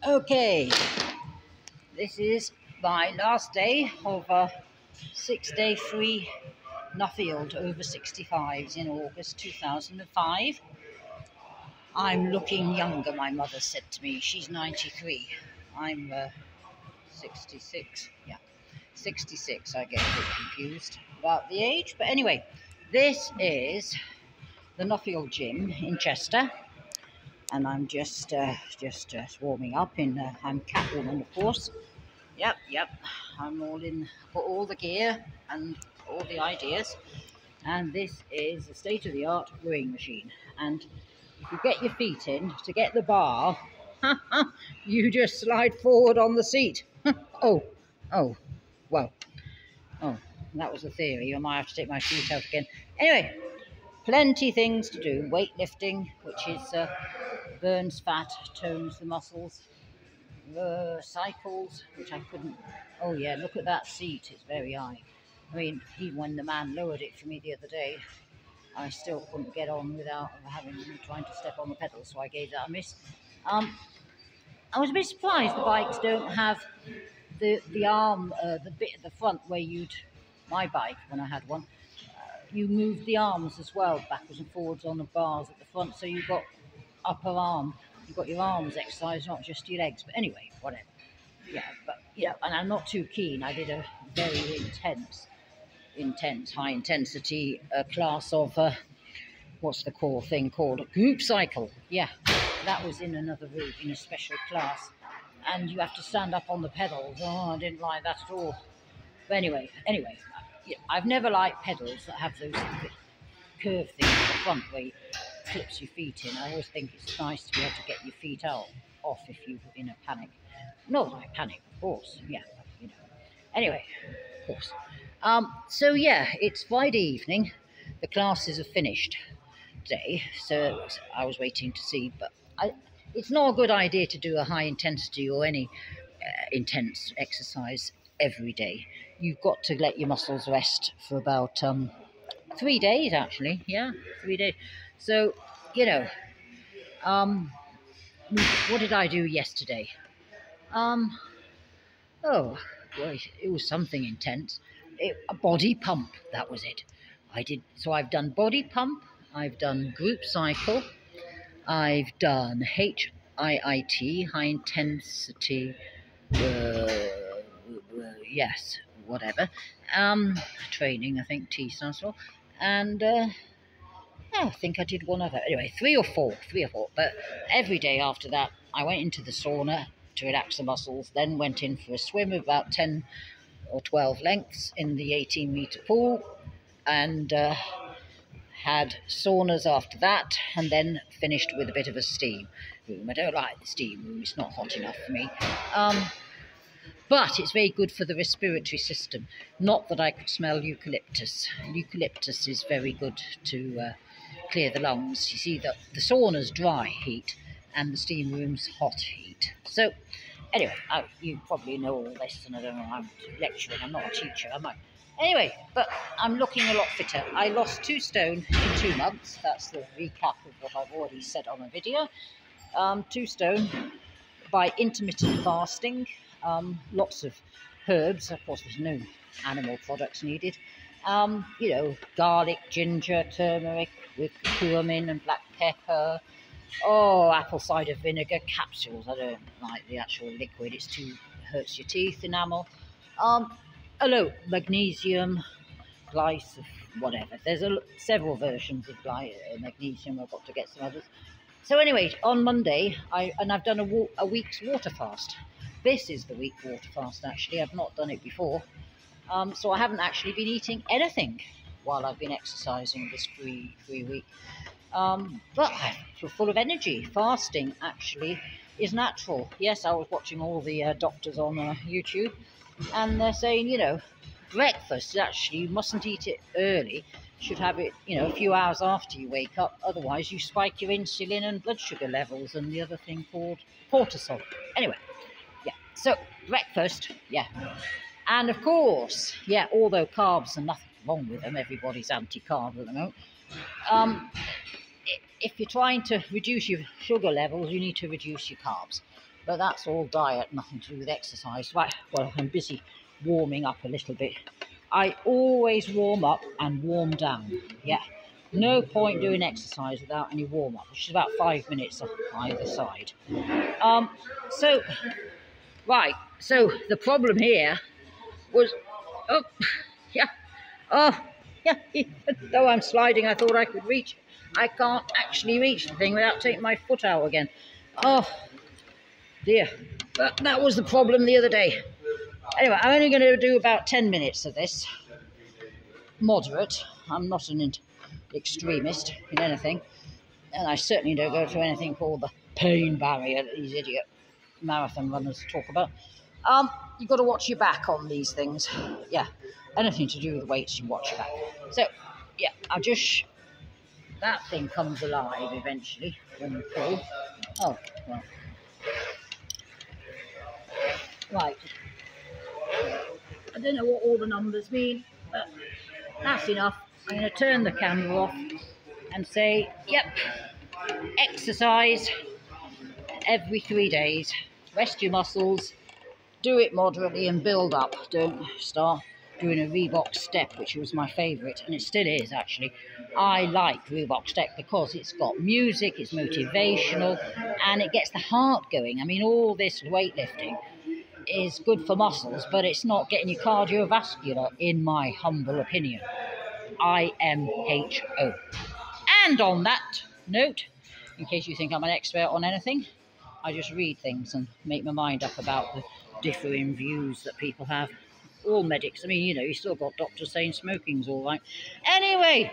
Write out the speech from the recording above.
Okay, this is my last day of a 6-day free Nuffield over 65s in August 2005. I'm looking younger, my mother said to me. She's 93. I'm 66. Yeah, 66. I get a bit confused about the age. But anyway, this is the Nuffield gym in Chester. And I'm just warming up I'm Catwoman, of course. Yep. I'm all in, got all the gear and all the ideas. And this is a state-of-the-art rowing machine. And if you get your feet in to get the bar, you just slide forward on the seat. Oh, well, that was the theory. I might have to take my feet out again. Anyway, plenty things to do. Weightlifting, which is burns fat, tones the muscles. Cycles, which I couldn't. Oh yeah, look at that seat, it's very high. I mean, even when the man lowered it for me the other day, I still couldn't get on without trying to step on the pedals, so I gave that a miss. I was a bit surprised the bikes don't have the arm, the bit at the front where my bike, when I had one, you moved the arms as well, backwards and forwards on the bars at the front, so you've got upper arm. You've got your arms exercised, not just your legs. But anyway, whatever. Yeah, and I'm not too keen. I did a very intense, high intensity class of what's the core thing called? A group cycle. Yeah, that was in another room in a special class, and you have to stand up on the pedals. Oh, I didn't like that at all. But anyway, yeah, I've never liked pedals that have those curved things at the front where you clips your feet in. I always think it's nice to be able to get your feet off if you're in a panic. Not like panic, of course. Yeah, you know. Anyway, of course. So yeah, it's Friday evening. The classes are finished today, so I was waiting to see. But it's not a good idea to do a high intensity or any intense exercise every day. You've got to let your muscles rest for about 3 days, actually. Yeah, 3 days. So, what did I do yesterday? Well, it was something intense. A body pump, that was it. So I've done body pump, I've done group cycle, I've done HIIT, high intensity, yes, whatever, training, I think T stands for, and I think I did one other. Anyway, three or four. But every day after that, I went into the sauna to relax the muscles, then went in for a swim of about 10 or 12 lengths in the 18-metre pool, and had saunas after that, and then finished with a bit of a steam room. I don't like the steam room. It's not hot enough for me. But it's very good for the respiratory system. Not that I could smell eucalyptus. Eucalyptus is very good to clear the lungs. You see, the sauna's dry heat and the steam room's hot heat. So, anyway, you probably know all this, and I don't know, I'm lecturing, I'm not a teacher, am I? Anyway, but I'm looking a lot fitter. I lost 2 stone in 2 months. That's the recap of what I've already said on the video. 2 stone by intermittent fasting. Lots of herbs. Of course, there's no animal products needed. Garlic, ginger, turmeric with cumin and black pepper. Oh, apple cider vinegar capsules. I don't like the actual liquid. Hurts your teeth, enamel. Magnesium, glyce, whatever. There's several versions of magnesium. I've got to get some others. So anyway, on Monday, I've done a week's water fast. This is the week water fast, actually. I've not done it before. So I haven't actually been eating anything while I've been exercising this free week. But I feel full of energy. Fasting, actually, is natural. Yes, I was watching all the doctors on YouTube, and they're saying, breakfast, actually, you mustn't eat it early. You should have it, a few hours after you wake up. Otherwise, you spike your insulin and blood sugar levels and the other thing called cortisol. Anyway, yeah, so breakfast, yeah. And of course, yeah, although carbs are nothing wrong with them, everybody's anti-carb at the moment. If you're trying to reduce your sugar levels, you need to reduce your carbs. But that's all diet, nothing to do with exercise. Right, well, I'm busy warming up a little bit. I always warm up and warm down. Yeah, no point doing exercise without any warm up, which is about 5 minutes on either side. So, right, so the problem here was, oh, yeah, oh, yeah, even though I'm sliding, I thought I could reach. I can't actually reach the thing without taking my foot out again. Oh, dear. But that was the problem the other day. Anyway, I'm only going to do about 10 minutes of this. Moderate. I'm not an extremist in anything. And I certainly don't go to anything called the pain barrier that these idiot marathon runners talk about. You've got to watch your back on these things. Yeah, anything to do with weights, you watch your back. So, yeah, that thing comes alive eventually when you pull. Oh, well. Right. I don't know what all the numbers mean, but that's enough. I'm going to turn the camera off and say, yep, exercise every 3 days. Rest your muscles, do it moderately and build up. Don't start doing a Reebok step, which was my favourite, and it still is actually. I like Reebok step because it's got music, it's motivational, and it gets the heart going. I mean, all this weightlifting is good for muscles, but it's not getting you cardiovascular, in my humble opinion. IMHO. And on that note, in case you think I'm an expert on anything, I just read things and make my mind up about the differing views that people have. All medics, I mean, you know, you still got doctors saying smoking's all right. Anyway,